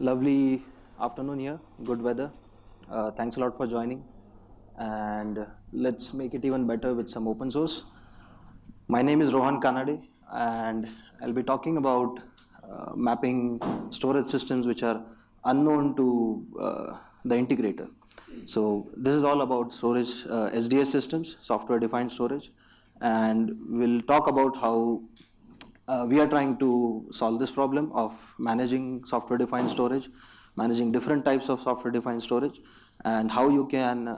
Lovely afternoon here, good weather. Thanks a lot for joining. And let's make it even better with some open source. My name is Rohan Kanade, and I'll be talking about mapping storage systems which are unknown to the integrator. So this is all about storage, SDS systems, software-defined storage, and we'll talk about how we are trying to solve this problem of managing software-defined storage, managing different types of software-defined storage, and how you can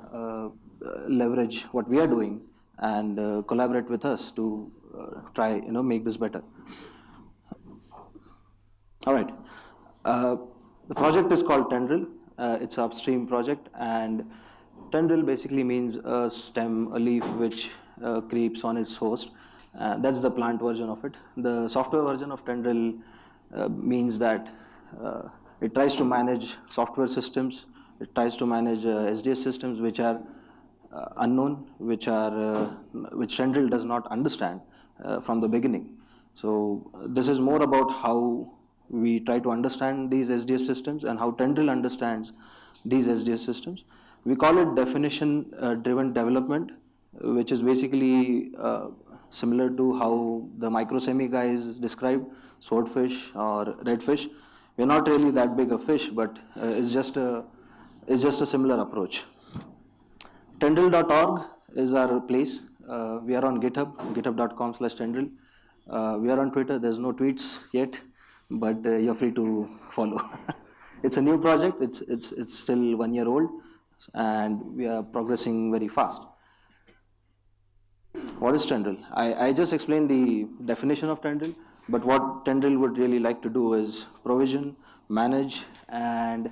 leverage what we are doing and collaborate with us to try, make this better. All right. The project is called Tendril. It's an upstream project, and tendril basically means a stem, a leaf which creeps on its host. That's the plant version of it. The software version of Tendril means that it tries to manage software systems. It tries to manage SDS systems which are unknown, which Tendril does not understand from the beginning. So this is more about how we try to understand these SDS systems and how Tendril understands these SDS systems. We call it definition-driven development, which is basically similar to how the microsemi guys described swordfish or redfish. We're not really that big a fish, but it's just a similar approach. Tendril.org is our place. We are on GitHub, github.com/Tendril. We are on Twitter. There's no tweets yet, but you're free to follow. It's a new project. It's still 1 year old, and we are progressing very fast. What is Tendril? I just explained the definition of Tendril, but what Tendril would really like to do is provision, manage, and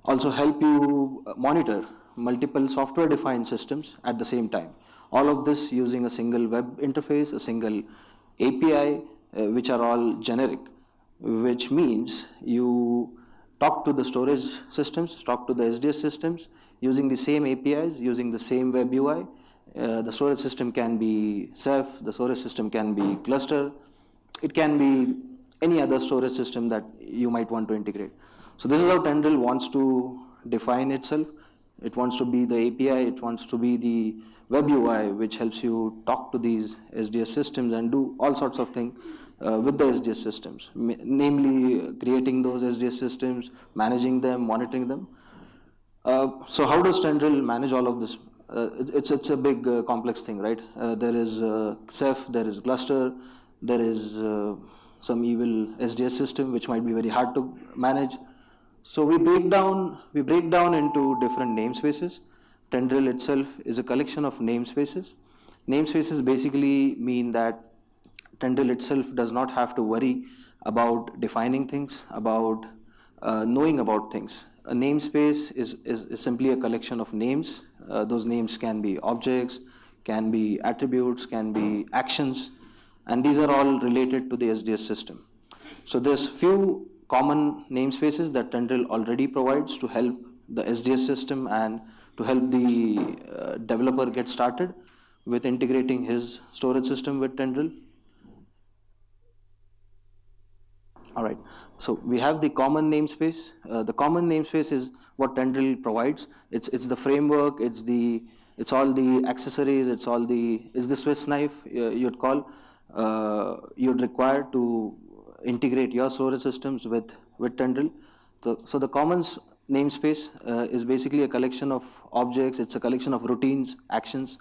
also help you monitor multiple software-defined systems at the same time. All of this using a single web interface, a single API, which are all generic, which means you talk to the storage systems, talk to the SDS systems using the same APIs, using the same web UI. The storage system can be Ceph, the storage system can be cluster, it can be any other storage system that you might want to integrate. So this is how Tendril wants to define itself. It wants to be the API, it wants to be the web UI, which helps you talk to these SDS systems and do all sorts of things with the SDS systems, namely creating those SDS systems, managing them, monitoring them. So how does Tendril manage all of this? It's a big complex thing, right? There is Ceph, there is cluster, there is some evil SDS system which might be very hard to manage. So we break down into different namespaces. Tendril itself is a collection of namespaces. Namespaces basically mean that Tendril itself does not have to worry about defining things, about knowing about things. A namespace is simply a collection of names. Those names can be objects, can be attributes, can be actions, and these are all related to the SDS system. So there's few common namespaces that Tendril already provides to help the SDS system and to help the developer get started with integrating his storage system with Tendril. All right, so we have the common namespace. The common namespace is what Tendril provides. It's the framework, it's all the accessories, it's the Swiss knife you'd call, you'd require to integrate your storage systems with Tendril. So the commons namespace is basically a collection of objects, it's a collection of routines, actions.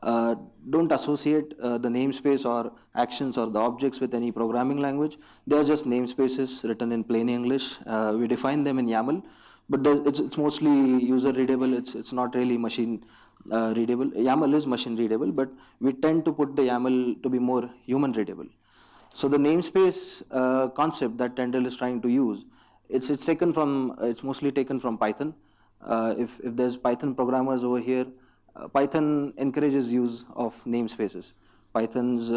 Don't associate the namespace or actions or the objects with any programming language. They are just namespaces written in plain English. We define them in YAML, but it's mostly user readable. It's not really machine readable. YAML is machine readable, but we tend to put the YAML to be more human readable. So the namespace concept that Tendril is trying to use, it's mostly taken from Python. If there's Python programmers over here, Python encourages use of namespaces. Python's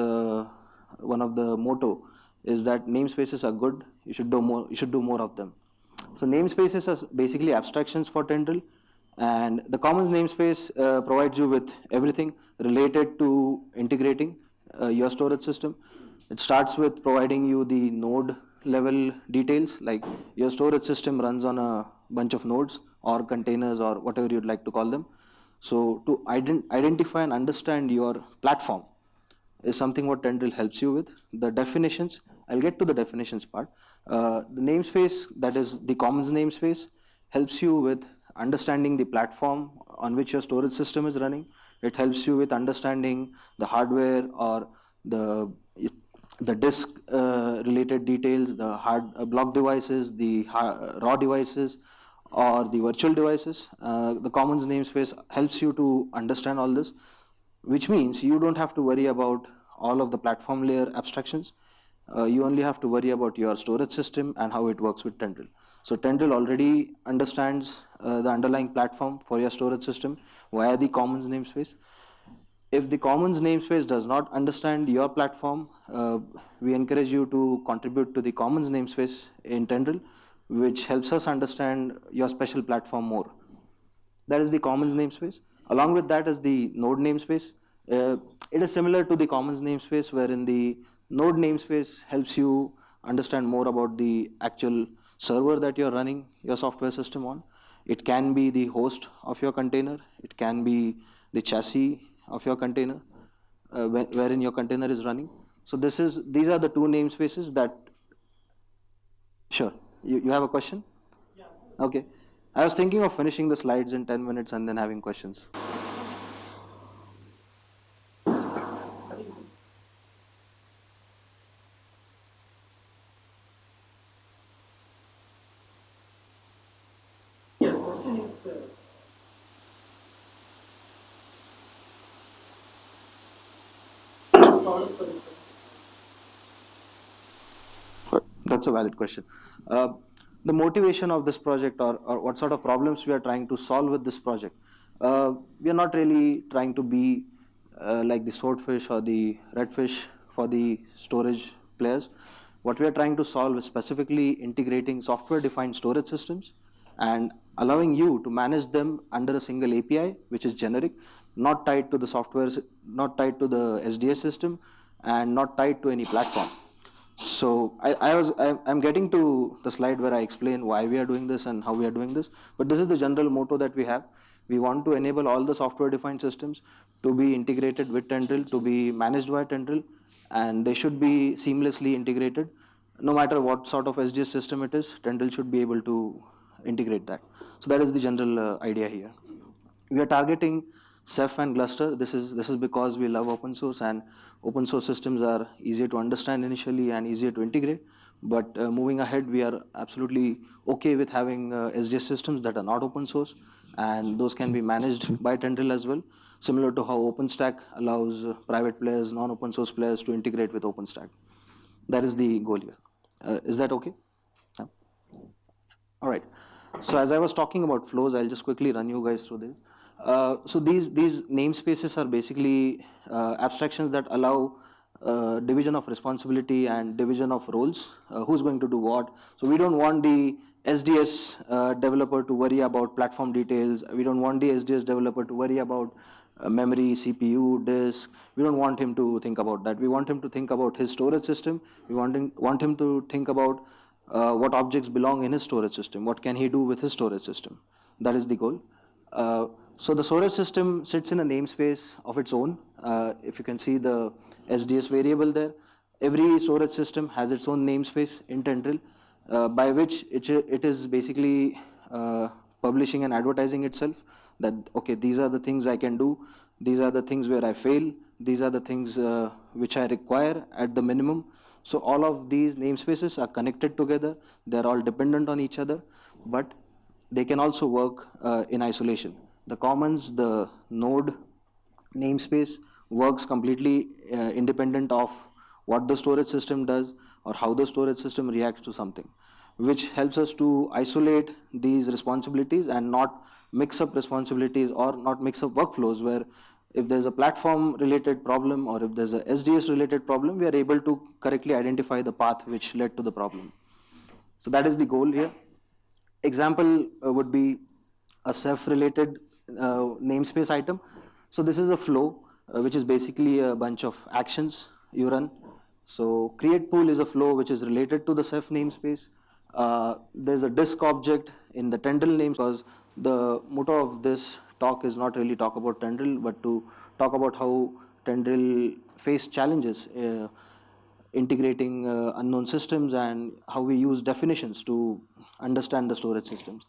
one of the motto is that namespaces are good. You should do more of them. So namespaces are basically abstractions for Tendril, and the commons namespace provides you with everything related to integrating your storage system. It starts with providing you the node level details, like your storage system runs on a bunch of nodes or containers or whatever you'd like to call them. So to identify and understand your platform is something what Tendril helps you with. The definitions, I'll get to the definitions part. The namespace, that is the commons namespace, helps you with understanding the platform on which your storage system is running. It helps you with understanding the hardware or the disk related details, the hard block devices, the raw devices, or the virtual devices. The commons namespace helps you to understand all this, which means you don't have to worry about all of the platform layer abstractions. You only have to worry about your storage system and how it works with Tendril. So Tendril already understands the underlying platform for your storage system via the commons namespace. If the commons namespace does not understand your platform, we encourage you to contribute to the commons namespace in Tendril, which helps us understand your special platform more. That is the commons namespace. Along with that is the node namespace. It is similar to the commons namespace, wherein the node namespace helps you understand more about the actual server that you're running your software system on. It can be the host of your container. It can be the chassis of your container, wherein your container is running. So these are the two namespaces that. Sure. You have a question? Yeah. Okay. I was thinking of finishing the slides in 10 minutes and then having questions. Yeah, question is That's a valid question. The motivation of this project, or what sort of problems we are trying to solve with this project, we are not really trying to be like the swordfish or the redfish for the storage players. What we are trying to solve is specifically integrating software-defined storage systems and allowing you to manage them under a single API, which is generic, not tied to the software, not tied to the SDS system, and not tied to any platform. So I'm getting to the slide where I explain why we are doing this and how we are doing this, but this is the general motto that we have. We want to enable all the software-defined systems to be integrated with Tendril, to be managed by Tendril, and they should be seamlessly integrated. No matter what sort of SDS system it is, Tendril should be able to integrate that. So that is the general idea here. We are targeting Ceph and Gluster. This is because we love open source, and open source systems are easier to understand initially and easier to integrate. But moving ahead, we are absolutely okay with having SDS systems that are not open source, and those can be managed by Tendril as well, similar to how OpenStack allows private players, non-open source players to integrate with OpenStack. That is the goal here. Is that okay? Yeah. All right. So as I was talking about flows, I'll just quickly run you guys through this. So these namespaces are basically abstractions that allow division of responsibility and division of roles. Who's going to do what? So we don't want the SDS developer to worry about platform details. We don't want the SDS developer to worry about memory, CPU, disk. We don't want him to think about that. We want him to think about his storage system. We want him to think about what objects belong in his storage system. What can he do with his storage system? That is the goal. So the storage system sits in a namespace of its own. If you can see the SDS variable there, every storage system has its own namespace in Tendril, by which it is basically publishing and advertising itself that, okay, these are the things I can do, these are the things where I fail, these are the things which I require at the minimum. So all of these namespaces are connected together, they're all dependent on each other, but they can also work in isolation. The commons, the node namespace works completely independent of what the storage system does or how the storage system reacts to something, which helps us to isolate these responsibilities and not mix up responsibilities or not mix up workflows, where if there's a platform related problem or if there's a SDS related problem, we are able to correctly identify the path which led to the problem. So that is the goal here. Example would be a Ceph related namespace item. So this is a flow which is basically a bunch of actions you run. So create pool is a flow which is related to the Ceph namespace. There's a disk object in the Tendril name because the motto of this talk is not really talk about Tendril, but to talk about how Tendril face challenges integrating unknown systems and how we use definitions to understand the storage systems.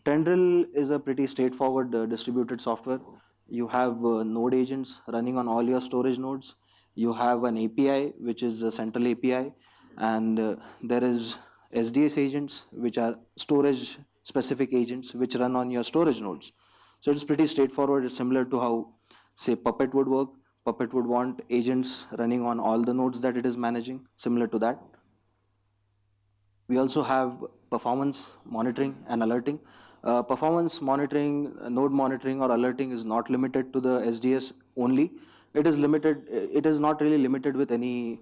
Tendril is a pretty straightforward distributed software. You have node agents running on all your storage nodes. You have an API, which is a central API, and there is SDS agents, which are storage specific agents, which run on your storage nodes. So it's pretty straightforward. It's similar to how, say, Puppet would work. Puppet would want agents running on all the nodes that it is managing, similar to that. We also have performance monitoring and alerting. Performance monitoring, node monitoring or alerting is not limited to the SDS only. It is limited. It is not really limited with any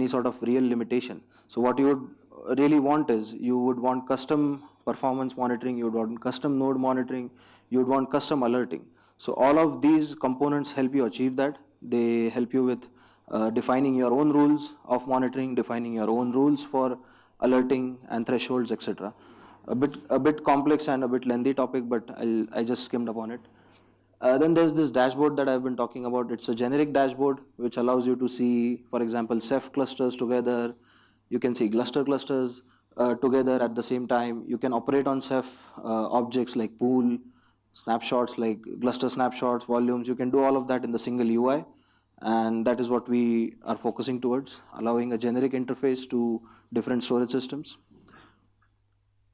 sort of real limitation. So what you would really want is you would want custom performance monitoring. You would want custom node monitoring. You would want custom alerting. So all of these components help you achieve that. They help you with defining your own rules of monitoring, defining your own rules for alerting and thresholds, etc. A bit complex and a bit lengthy topic, but I just skimmed upon it. Then there's this dashboard that I've been talking about. It's a generic dashboard which allows you to see, for example, Ceph clusters together. You can see clusters together at the same time. You can operate on Ceph objects like pool, snapshots like cluster snapshots, volumes. You can do all of that in the single UI. And that is what we are focusing towards, allowing a generic interface to different storage systems.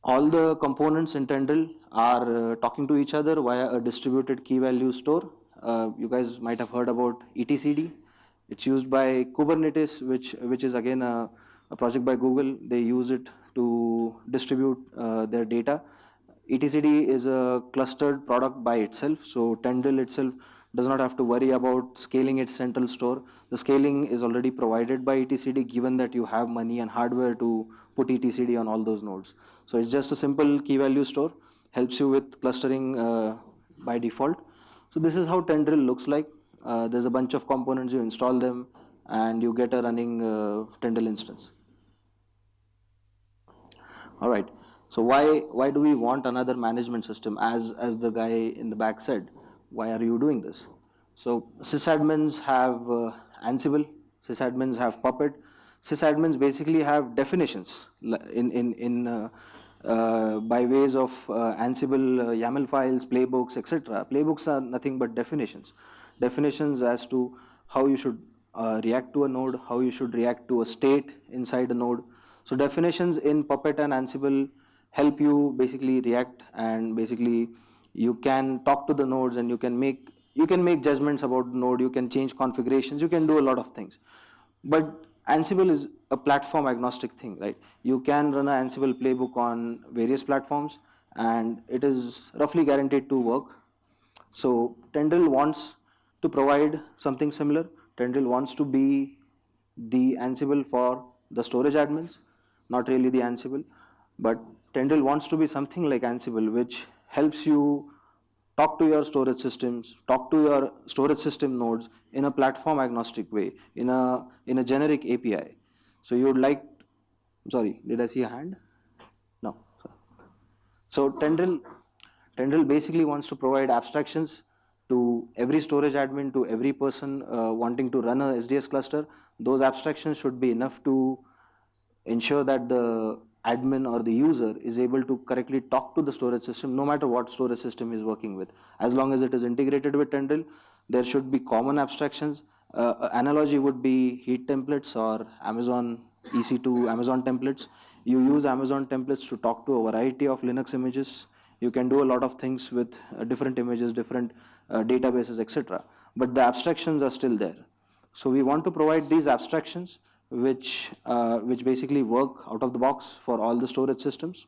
All the components in Tendril are talking to each other via a distributed key value store. You guys might have heard about etcd. It's used by Kubernetes, which is again a project by Google. They use it to distribute their data. etcd is a clustered product by itself, so Tendril itself does not have to worry about scaling its central store. The scaling is already provided by etcd, given that you have money and hardware to put etcd on all those nodes. So it's just a simple key value store, helps you with clustering by default. So this is how Tendril looks like. There's a bunch of components, you install them, and you get a running Tendril instance. All right. So why do we want another management system? As the guy in the back said, why are you doing this? So sysadmins have Ansible, sysadmins have Puppet. Sysadmins basically have definitions by ways of Ansible YAML files, playbooks, etc. Playbooks are nothing but definitions. Definitions as to how you should react to a node, how you should react to a state inside a node. So definitions in Puppet and Ansible help you basically react, and basically you can talk to the nodes and you can make judgments about the node, you can change configurations, you can do a lot of things. But Ansible is a platform agnostic thing, right? You can run an Ansible playbook on various platforms and it is roughly guaranteed to work. So Tendril wants to provide something similar. Tendril wants to be the Ansible for the storage admins, not really the Ansible, but Tendril wants to be something like Ansible, which helps you talk to your storage systems, talk to your storage system nodes in a platform agnostic way, in a generic API. So you would like, sorry, did I see a hand? No. So Tendril basically wants to provide abstractions to every storage admin, to every person wanting to run a SDS cluster. Those abstractions should be enough to ensure that the admin or the user is able to correctly talk to the storage system, no matter what storage system is working with. As long as it is integrated with Tendril, there should be common abstractions. Analogy would be heat templates or Amazon EC2 Amazon templates. You use Amazon templates to talk to a variety of Linux images. You can do a lot of things with different images, different databases, etc. But the abstractions are still there. So we want to provide these abstractions which basically work out of the box for all the storage systems.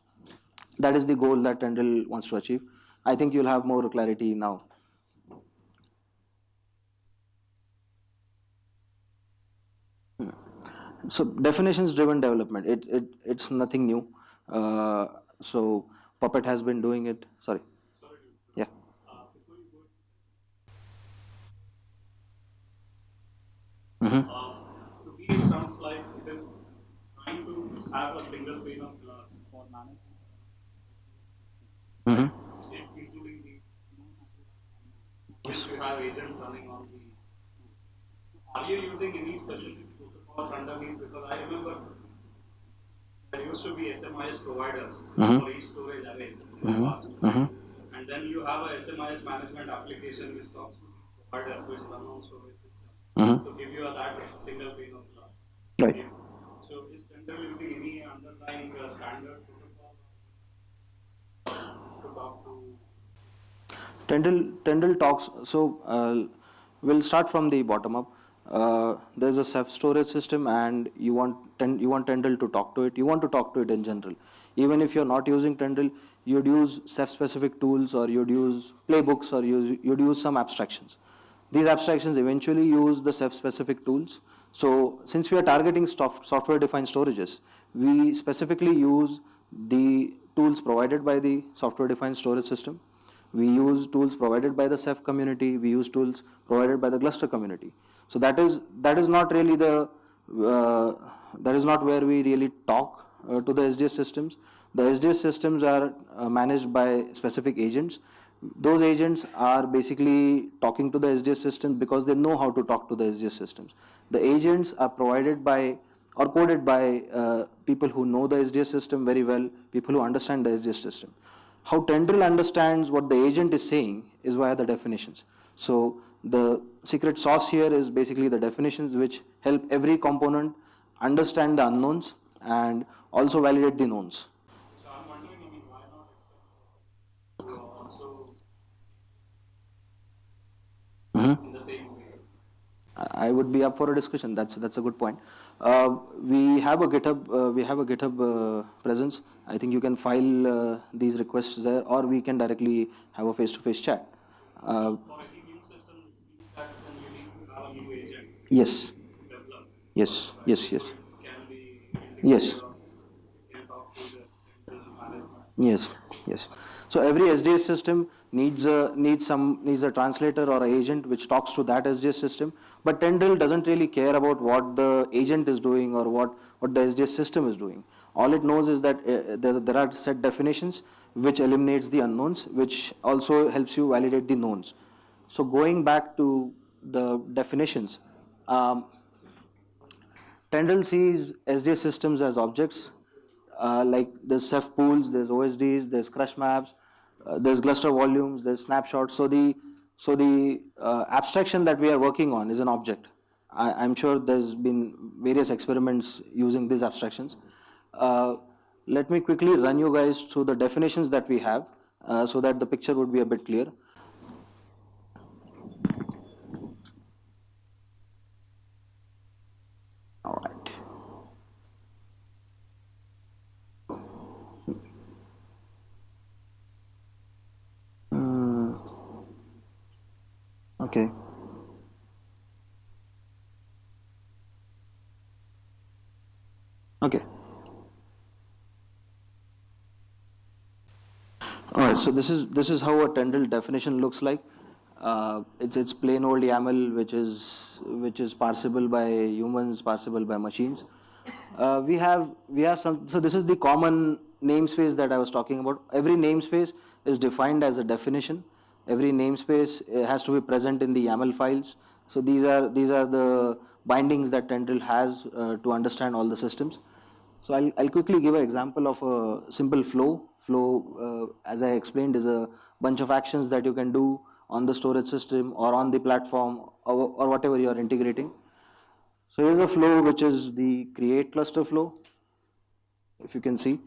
That is the goal that Tendril wants to achieve. I think you'll have more clarity now. So definitions driven development, it's nothing new. So Puppet has been doing it. Sorry. Yeah. To me, it sounds like single pane of glass for management, Mm-hmm. including the once you have agents running on the. Are you using any specific protocols underneath? Because I remember there used to be SMIS providers for each storage arrays in the past. And then you have a SMIS management application which talks to the providers which run on storage system to give you that single pane of glass. Right. So is Tendril using any underlying standard protocol to talk to? Tendril talks. So we'll start from the bottom up. There's a Ceph storage system, and you want Tendril to talk to it. You want to talk to it in general. Even if you're not using Tendril, you'd use Ceph specific tools, or you'd use playbooks, or you'd use some abstractions. These abstractions eventually use the Ceph specific tools. So since we are targeting software defined storages, we specifically use the tools provided by the software defined storage system. We use tools provided by the Ceph community. We use tools provided by the Gluster community. So that is not really that is not where we really talk to the SDS systems. The SDS systems are managed by specific agents. Those agents are basically talking to the SDS systems because they know how to talk to the SDS systems. The agents are provided by or coded by people who know the SDS system very well, people who understand the SDS system. How Tendril understands what the agent is saying is via the definitions. So the secret sauce here is basically the definitions which help every component understand the unknowns and also validate the knowns. So I'm wondering, why not expect to also in the same way? I would be up for a discussion. That's a good point. We have a GitHub presence. I think you can file these requests there, or we can directly have a face-to-face chat. For any new system, that then you need to have a new agent. Yes. Develop. Yes. Yes. Yes. Can be. Yes. Can talk to the management. Yes. Yes. So every SDS system needs a translator or an agent which talks to that SDS system. But Tendril doesn't really care about what the agent is doing or what the SDS system is doing. All it knows is that there are set definitions which eliminates the unknowns, which also helps you validate the knowns. So going back to the definitions, Tendril sees SDS systems as objects. Like there's Ceph pools, there's OSDs, there's crush maps, there's cluster volumes, there's snapshots. So the abstraction that we are working on is an object. I'm sure there's been various experiments using these abstractions. Let me quickly run you guys through the definitions that we have so that the picture would be a bit clear. All right. Okay. Okay. All right. So this is how a Tendril definition looks like. It's plain old YAML which is parsable by humans, parsable by machines. We have some. So this is the common namespace that I was talking about. Every namespace is defined as a definition. Every namespace has to be present in the YAML files. So these are the bindings that Tendril has to understand all the systems. So I'll quickly give an example of a simple flow. Flow, as I explained, is a bunch of actions that you can do on the storage system or on the platform or whatever you are integrating. So here's a flow which is the create cluster flow. If you can see,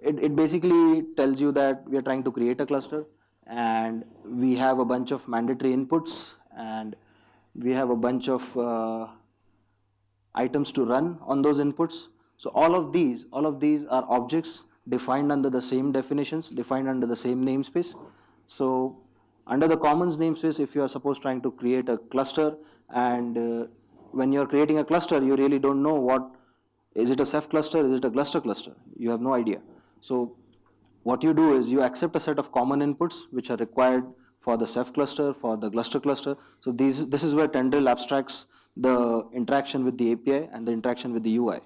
it basically tells you that we are trying to create a cluster and we have a bunch of mandatory inputs and we have a bunch of items to run on those inputs. So all of these are objects defined under the same definitions, defined under the same namespace. So under the commons namespace, if you are supposed trying to create a cluster and when you're creating a cluster, you really don't know is it a Ceph cluster, is it a Gluster cluster? You have no idea. So what you do is you accept a set of common inputs which are required for the Ceph cluster, for the Gluster cluster. So this is where Tendril abstracts the interaction with the API and the interaction with the UI.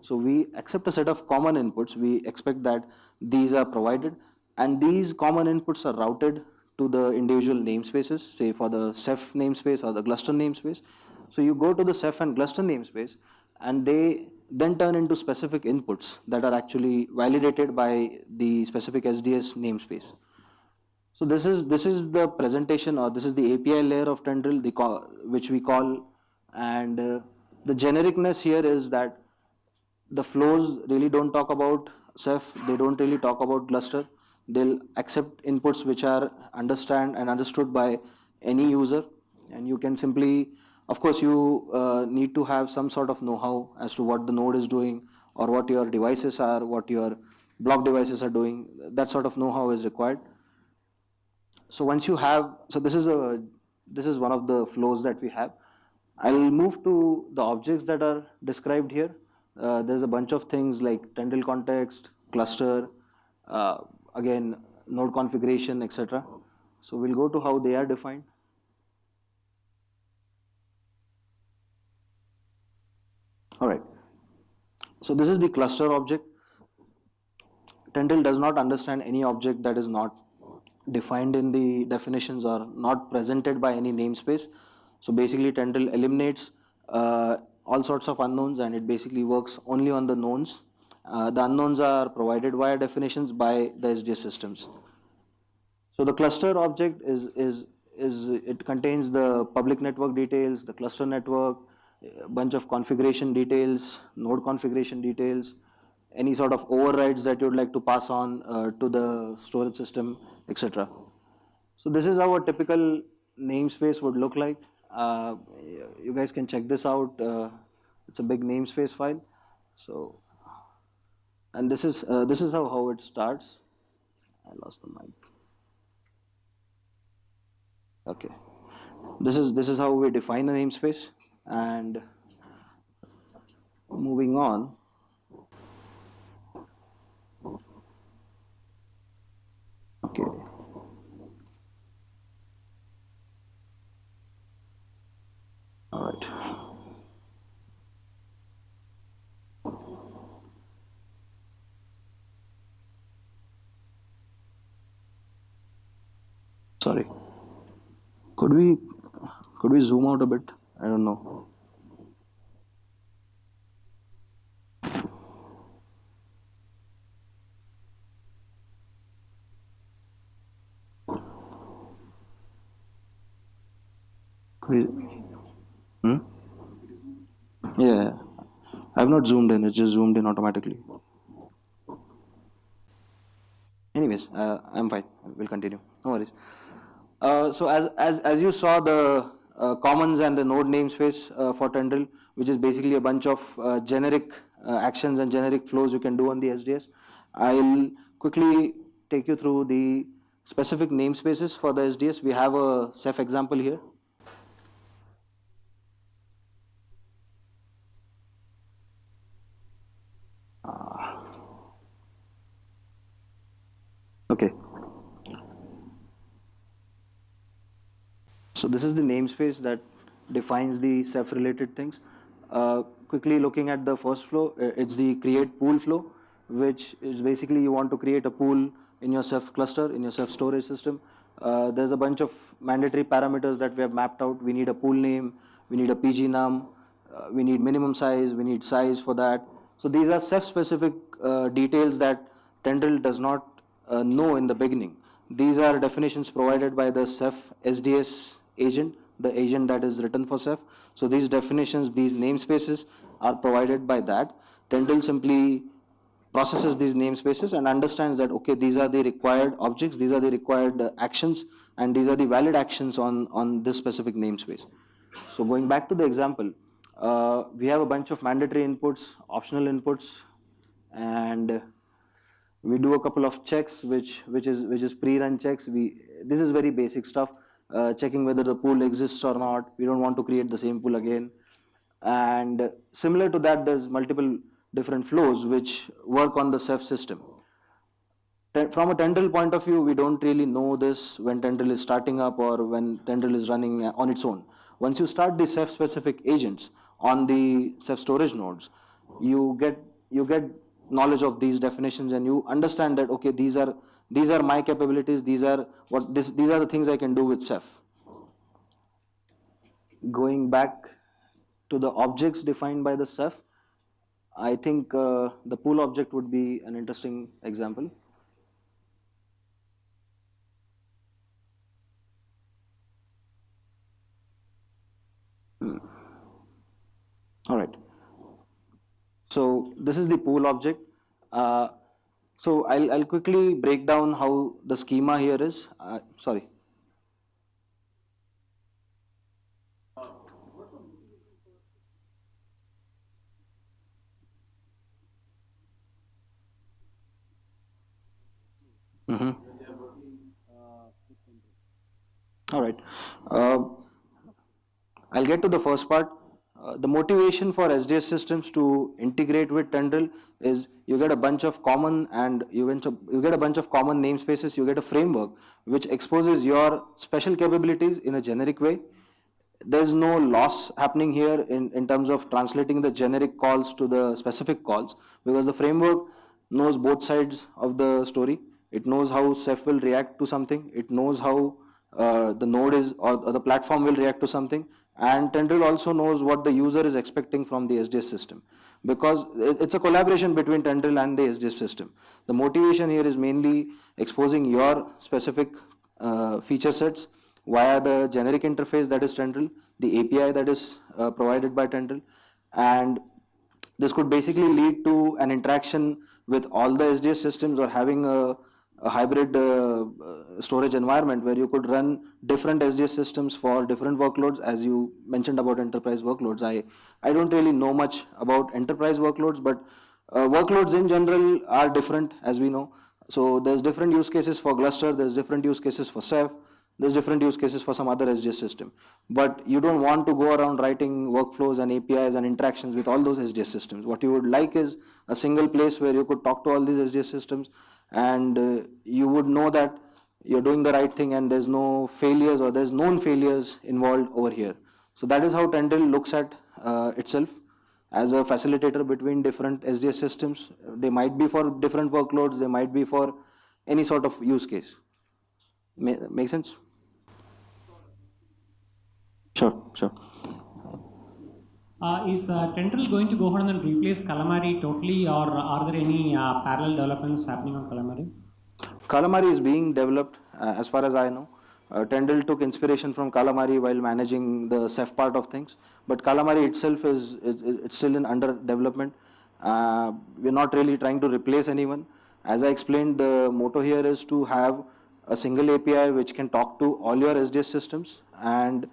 So we accept a set of common inputs. We expect that these are provided, and these common inputs are routed to the individual namespaces, say for the Ceph namespace or the cluster namespace. So you go to the Ceph and cluster namespace, and they then turn into specific inputs that are actually validated by the specific SDS namespace. So this is the presentation, or this is the API layer of Tendril, which we call, and the genericness here is that the flows really don't talk about Ceph, they don't really talk about cluster. They'll accept inputs which are understand and understood by any user, and you can simply, of course, you need to have some sort of know-how as to what the node is doing, or what your devices are, what your block devices are doing. That sort of know-how is required. So once you have, so this is one of the flows that we have. I'll move to the objects that are described here. There's a bunch of things like Tendril context, cluster, again node configuration, etc. So we'll go to how they are defined. All right. So this is the cluster object. Tendril does not understand any object that is not defined in the definitions or not presented by any namespace. So basically Tendril eliminates all sorts of unknowns, and it basically works only on the knowns. The unknowns are provided via definitions by the SDS systems. So the cluster object it contains the public network details, the cluster network, a bunch of configuration details, node configuration details, any sort of overrides that you would like to pass on to the storage system, etc. So this is how a typical namespace would look like. You guys can check this out. It's a big namespace file. So, and this is how it starts. I lost the mic. Okay, this is how we define a namespace. And moving on. Okay. All right. Sorry. Could we zoom out a bit? I don't know. Hmm? Yeah, I've not zoomed in. It just zoomed in automatically. Anyways, I'm fine. We'll continue. No worries. So as you saw, the commons and the node namespace for Tendril, which is basically a bunch of generic actions and generic flows you can do on the SDS. I'll quickly take you through the specific namespaces for the SDS. We have a Ceph example here. Okay. So this is the namespace that defines the Ceph related things. Quickly looking at the first flow, it's the create pool flow, which is basically you want to create a pool in your Ceph cluster, in your Ceph storage system. There's a bunch of mandatory parameters that we have mapped out. We need a pool name, we need a PG num, we need minimum size, we need size for that. So these are Ceph specific details that Tendril does not know in the beginning. These are definitions provided by the Ceph SDS agent, the agent that is written for Ceph. So these definitions, these namespaces are provided by that. Tendril simply processes these namespaces and understands that, okay, these are the required objects, these are the required actions, and these are the valid actions on this specific namespace. So going back to the example, we have a bunch of mandatory inputs, optional inputs, and we do a couple of checks, which is pre-run checks. This is very basic stuff, checking whether the pool exists or not. We don't want to create the same pool again. And similar to that, there's multiple different flows which work on the Ceph system. From a Tendril point of view, we don't really know this when Tendril is starting up or when Tendril is running on its own. Once you start the Ceph specific agents on the Ceph storage nodes, you get you get knowledge of these definitions and you understand that, okay, these are my capabilities, these are the things I can do with Ceph. Going back to the objects defined by the Ceph, I think the pool object would be an interesting example. All right. So this is the pool object. So I'll quickly break down how the schema here is. Sorry. Mm-hmm. All right. I'll get to the first part. The motivation for SDS systems to integrate with Tendril is you get a bunch of common you get a bunch of common namespaces. You get a framework which exposes your special capabilities in a generic way. There's no loss happening here in terms of translating the generic calls to the specific calls, because the framework knows both sides of the story. It knows how Ceph will react to something. It knows how the node is or the platform will react to something. And Tendril also knows what the user is expecting from the SDS system, because it's a collaboration between Tendril and the SDS system. The motivation here is mainly exposing your specific feature sets via the generic interface that is Tendril, the API that is provided by Tendril, and this could basically lead to an interaction with all the SDS systems, or having a hybrid storage environment where you could run different SDS systems for different workloads. As you mentioned about enterprise workloads, I don't really know much about enterprise workloads, but workloads in general are different, as we know. So there's different use cases for Gluster, there's different use cases for Ceph, there's different use cases for some other SDS system. But you don't want to go around writing workflows and APIs and interactions with all those SDS systems. What you would like is a single place where you could talk to all these SDS systems, and you would know that you're doing the right thing and there's no failures or there's known failures involved over here. So that is how Tendril looks at itself, as a facilitator between different SDS systems. They might be for different workloads, they might be for any sort of use case. Make sense? Sure. Is Tendril going to go ahead and replace Calamari totally, or are there any parallel developments happening on Calamari? Calamari is being developed, as far as I know. Tendril took inspiration from Calamari while managing the Ceph part of things, but Calamari itself is it's still in under development. We're not really trying to replace anyone. As I explained, the motto here is to have a single API which can talk to all your SDS systems, and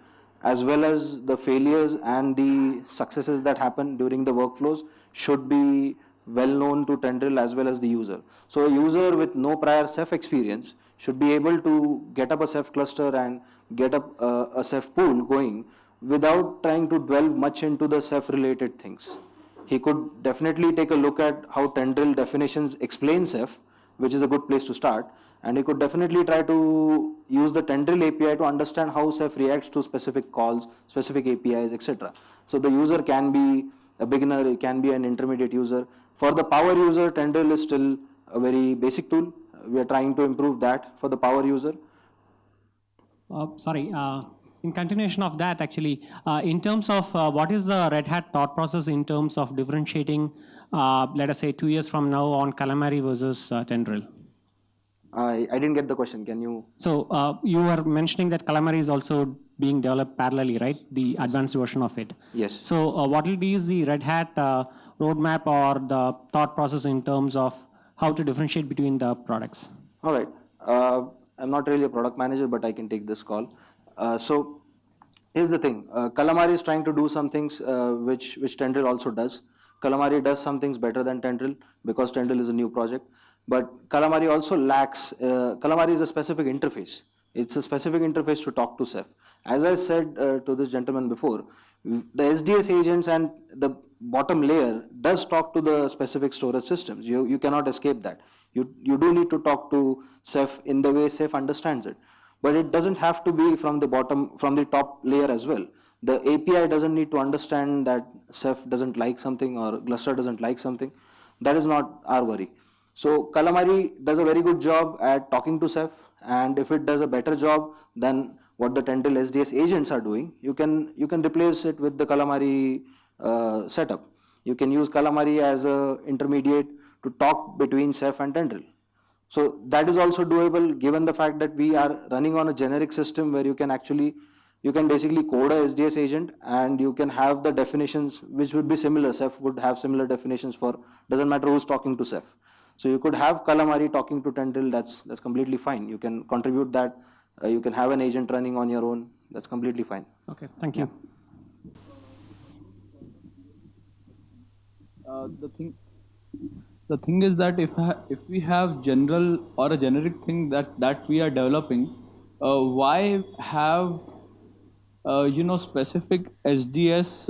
as well as the failures and the successes that happen during the workflows should be well known to Tendril as well as the user. So a user with no prior Ceph experience should be able to get up a Ceph cluster and get up a Ceph pool going without trying to delve much into the Ceph related things. He could definitely take a look at how Tendril definitions explain Ceph, which is a good place to start, and he could definitely try to use the Tendril API to understand how Ceph reacts to specific calls, specific APIs, etc. So the user can be a beginner, it can be an intermediate user. For the power user, Tendril is still a very basic tool. We are trying to improve that for the power user. In continuation of that, actually, in terms of what is the Red Hat thought process in terms of differentiating, let us say 2 years from now, on Calamari versus Tendril? I didn't get the question. Can you? So you were mentioning that Calamari is also being developed parallelly, right? The advanced version of it. Yes. So what will be the Red Hat roadmap or the thought process in terms of how to differentiate between the products? All right. I'm not really a product manager, but I can take this call. So here's the thing. Calamari is trying to do some things which Tendril also does. Calamari does some things better than Tendril because Tendril is a new project. But Calamari also lacks, Calamari is a specific interface. It's a specific interface to talk to Ceph. As I said to this gentleman before, the SDS agents and the bottom layer does talk to the specific storage systems. You cannot escape that. You do need to talk to Ceph in the way Ceph understands it. But it doesn't have to be from the top layer as well. The API doesn't need to understand that Ceph doesn't like something or Gluster doesn't like something. that is not our worry. So Calamari does a very good job at talking to Ceph, and if it does a better job than what the Tendril SDS agents are doing, you can replace it with the Calamari setup. You can use Calamari as a intermediate to talk between Ceph and Tendril. So that is also doable given the fact that we are running on a generic system where you can basically code a SDS agent and you can have the definitions which would be similar. Ceph would have similar definitions for, doesn't matter who's talking to Ceph. So you could have Calamari talking to Tendril, that's completely fine. You can contribute that, you can have an agent running on your own, that's completely fine. Okay, thank you. The thing is that if we have general or a generic thing that we are developing, why have specific SDS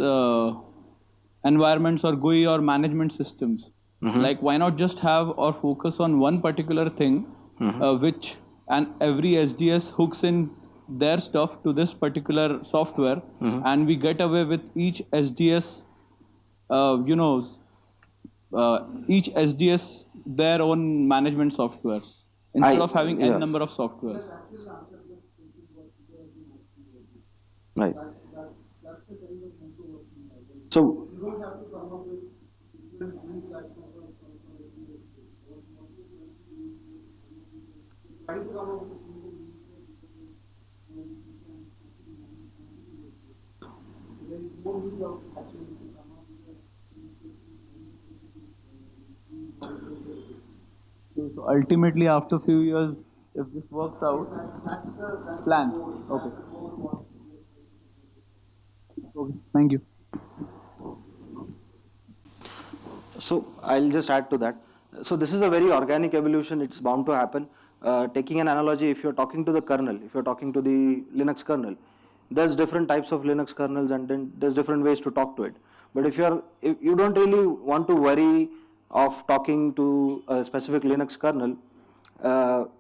environments or GUI or management systems? Like why not just have or focus on one particular thing, which and every SDS hooks in their stuff to this particular software, and we get away with each SDS, each SDS their own management software instead of having n number of softwares. Right. So So ultimately, after a few years, if this works out, that's the plan. Okay. Okay. Thank you. So I'll just add to that. So this is a very organic evolution, it's bound to happen. Taking an analogy, if you're talking to the kernel, if you're talking to the Linux kernel, there's different types of Linux kernels and then there's different ways to talk to it. But if you don't really want to worry of talking to a specific Linux kernel,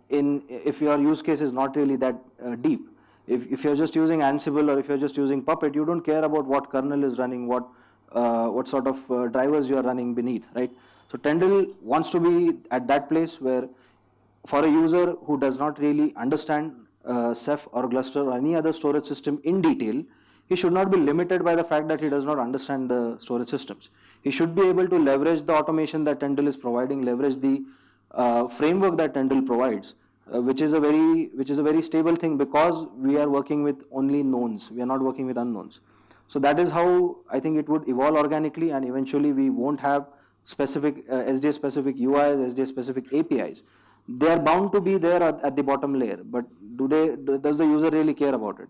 if your use case is not really that deep. If you're just using Ansible or if you're just using Puppet, you don't care about what kernel is running, what sort of drivers you are running beneath, right? So Tendril wants to be at that place where for a user who does not really understand Ceph or Gluster or any other storage system in detail, he should not be limited by the fact that he does not understand the storage systems. He should be able to leverage the automation that Tendril is providing, leverage the framework that Tendril provides, which is a very stable thing because we are working with only knowns. We are not working with unknowns. So that is how I think it would evolve organically, and eventually we won't have specific SDS specific UIs, SDS specific APIs. They are bound to be there at the bottom layer, but does the user really care about it?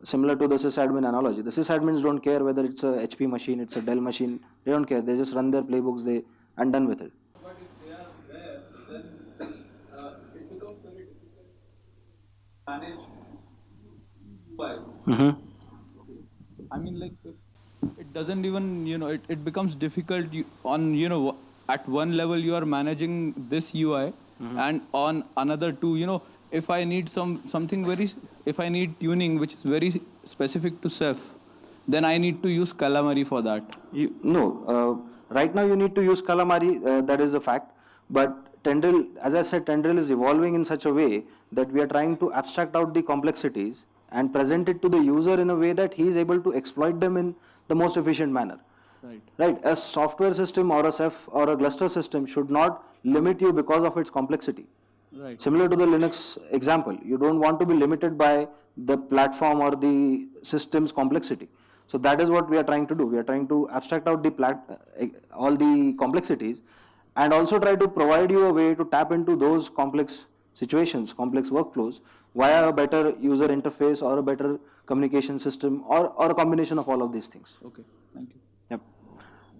Similar to the sysadmin analogy, the sysadmins don't care whether it's a HP machine, it's a Dell machine. They don't care. They just run their playbooks. And done with it. But if they are there, then it becomes very difficult to manage UIs. I mean, like, it doesn't even, it becomes difficult on, at one level you are managing this UI, and on another two, if I need if I need tuning which is very specific to Ceph, then I need to use Calamari for that. Right now you need to use Calamari, that is a fact, but Tendril, as I said, Tendril is evolving in such a way that we are trying to abstract out the complexities and present it to the user in a way that he is able to exploit them in the most efficient manner. Right. A software system or a Ceph or a Gluster system should not limit you because of its complexity. Right. Similar to the Linux example, you don't want to be limited by the platform or the system's complexity. So that is what we are trying to do. We are trying to abstract out all the complexities and also try to provide you a way to tap into those complex situations, complex workflows via a better user interface or a better communication system or a combination of all of these things. Okay, thank you. Yep.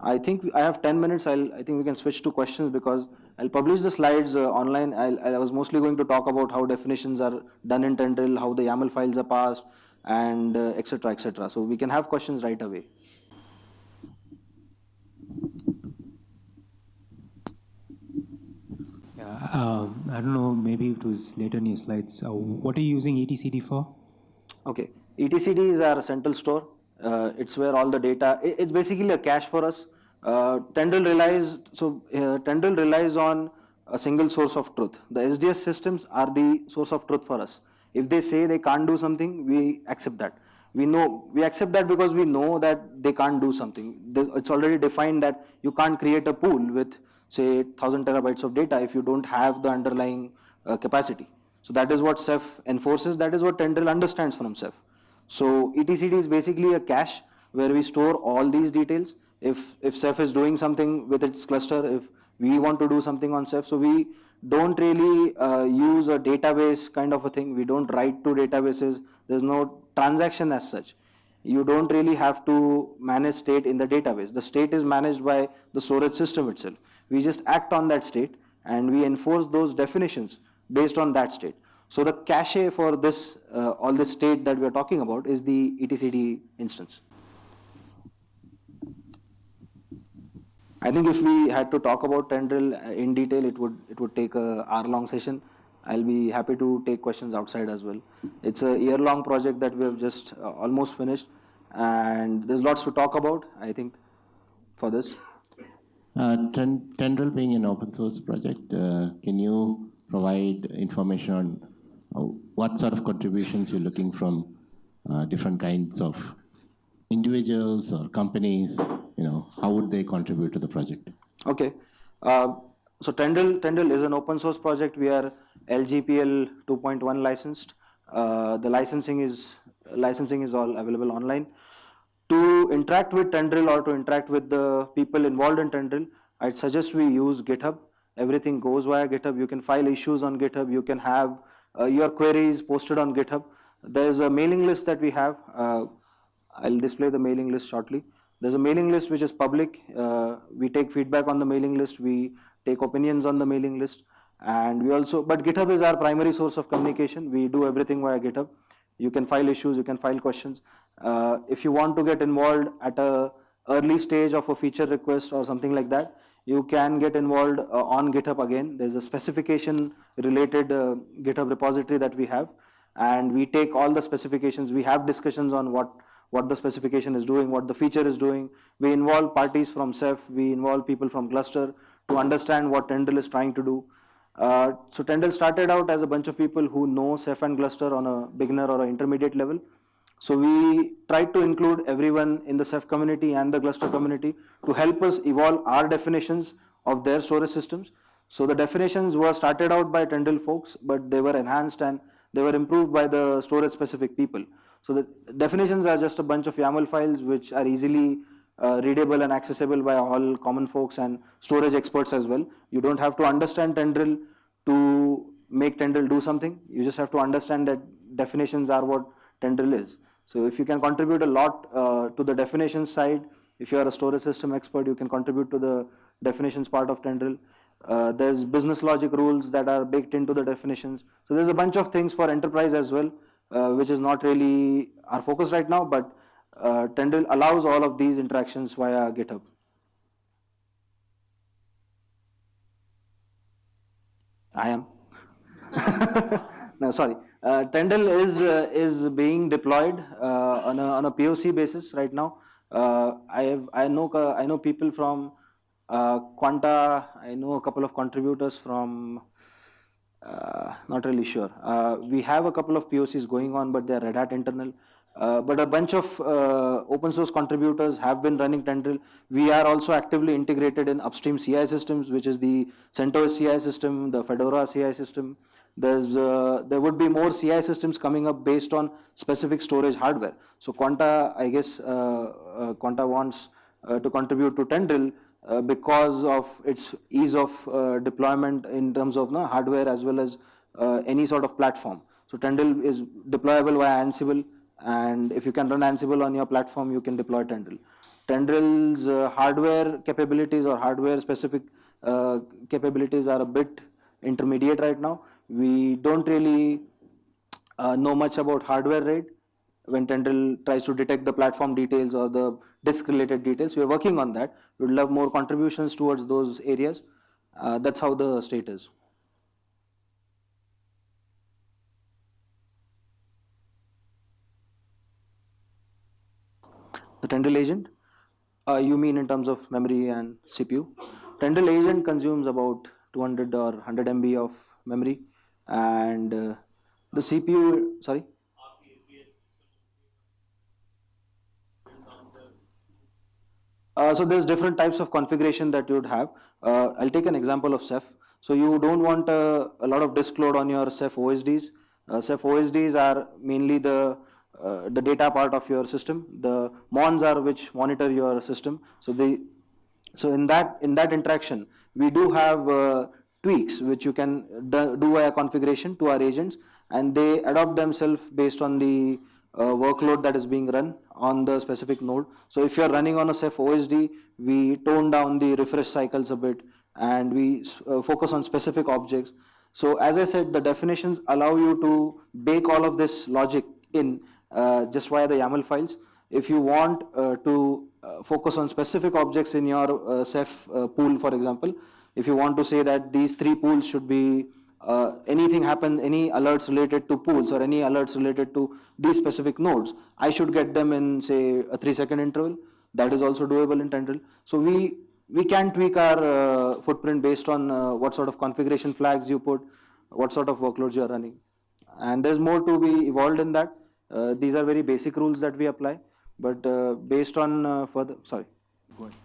I think I have 10 minutes. I think we can switch to questions because I'll publish the slides online. I was mostly going to talk about how definitions are done in Tendril, how the YAML files are passed, and etc. etc. So we can have questions right away. I don't know, maybe it was later in your slides. What are you using etcd for? Okay, etcd is our central store. It's where all the data, it's basically a cache for us. Tendril relies on a single source of truth. The SDS systems are the source of truth for us. If they say they can't do something, we accept that. We accept that because we know that they can't do something. It's already defined that you can't create a pool with, say, 1,000 terabytes of data if you don't have the underlying capacity. So that is what Ceph enforces. That is what Tendril understands from Ceph. So etcd is basically a cache where we store all these details. If Ceph is doing something with its cluster, if we want to do something on Ceph, so we don't really use a database kind of a thing. We don't write to databases. There's no transaction as such. You don't really have to manage state in the database. The state is managed by the storage system itself. We just act on that state and we enforce those definitions based on that state. So the cache for this, all this state that we are talking about is the etcd instance. I think if we had to talk about Tendril in detail, it would take a hour-long session. I'll be happy to take questions outside as well. It's a year-long project that we have just almost finished, and there's lots to talk about, I think, for this. Tendril being an open source project, can you provide information on what sort of contributions you're looking from different kinds of individuals or companies? How would they contribute to the project? Okay. So Tendril is an open source project. We are LGPL 2.1 licensed. The licensing is all available online. To interact with Tendril or to interact with the people involved in Tendril, I'd suggest we use GitHub. Everything goes via GitHub. You can file issues on GitHub. You can have your queries posted on GitHub. There's a mailing list that we have. I'll display the mailing list shortly. There's a mailing list which is public. We take feedback on the mailing list. We take opinions on the mailing list. And but GitHub is our primary source of communication. We do everything via GitHub. You can file issues, you can file questions. If you want to get involved at a early stage of a feature request or something like that, you can get involved on GitHub again. There's a specification related GitHub repository that we have. And we take all the specifications. We have discussions on what the specification is doing, what the feature is doing. We involve parties from Ceph, we involve people from cluster to understand what Tendril is trying to do. So Tendril started out as a bunch of people who know Ceph and cluster on a beginner or an intermediate level. So we tried to include everyone in the Ceph community and the cluster community to help us evolve our definitions of their storage systems. So the definitions were started out by Tendril folks, but they were enhanced and they were improved by the storage specific people. So the definitions are just a bunch of YAML files which are easily readable and accessible by all common folks and storage experts as well. You don't have to understand Tendril to make Tendril do something. You just have to understand that definitions are what Tendril is. So if you can contribute a lot to the definitions side, if you are a storage system expert, you can contribute to the definitions part of Tendril. There's business logic rules that are baked into the definitions. So there's a bunch of things for enterprise as well, which is not really our focus right now, but Tendril allows all of these interactions via GitHub. I am. No, sorry. Tendril is being deployed on a POC basis right now. I know people from Quanta. I know a couple of contributors from. Not really sure. We have a couple of POCs going on, but they're Red Hat internal. But a bunch of open source contributors have been running Tendril. We are also actively integrated in upstream CI systems, which is the CentOS CI system, the Fedora CI system. There would be more CI systems coming up based on specific storage hardware. So Quanta, I guess, Quanta wants to contribute to Tendril because of its ease of deployment in terms of hardware as well as any sort of platform. So Tendril is deployable via Ansible, and if you can run Ansible on your platform, you can deploy Tendril. Tendril's hardware capabilities or hardware specific capabilities are a bit intermediate right now. We don't really know much about hardware RAID when Tendril tries to detect the platform details or the disk related details. We are working on that. We would love more contributions towards those areas. That's how the state is. The Tendril agent. You mean in terms of memory and CPU? Tendril agent consumes about 200 or 100 MB of memory, and the CPU, sorry? So there's different types of configuration that you would have. I'll take an example of Ceph. So you don't want a lot of disk load on your Ceph OSDs. Ceph OSDs are mainly the data part of your system. The mons are which monitor your system. So in that interaction, we do have tweaks which you can do a configuration to our agents, and they adopt themselves based on the workload that is being run on the specific node. So if you're running on a Ceph OSD, we tone down the refresh cycles a bit, and we focus on specific objects. So as I said, the definitions allow you to bake all of this logic in just via the YAML files. If you want to focus on specific objects in your Ceph pool, for example, if you want to say that these 3 pools should be anything happen, any alerts related to pools or any alerts related to these specific nodes, I should get them in, say, a 3-second interval. That is also doable in Tendril. So we can tweak our footprint based on what sort of configuration flags you put, what sort of workloads you are running. And there's more to be evolved in that. These are very basic rules that we apply, but based on further, sorry. Go ahead.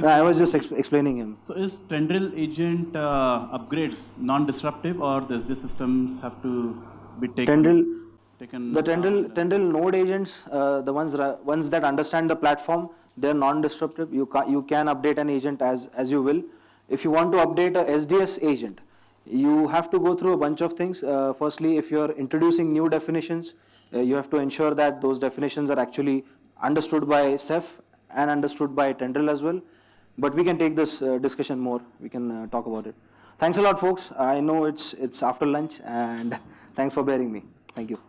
I was just explaining him. So is Tendril agent upgrades non-disruptive, or the SD systems have to be taken? The Tendril node agents, the ones that understand the platform, they're non-disruptive. You can update an agent as you will. If you want to update a SDS agent, you have to go through a bunch of things. Firstly, if you're introducing new definitions, you have to ensure that those definitions are actually understood by Ceph and understood by Tendril as well. But we can take this discussion more. We can talk about it. Thanks a lot, folks. I know it's after lunch, and thanks for bearing me. Thank you.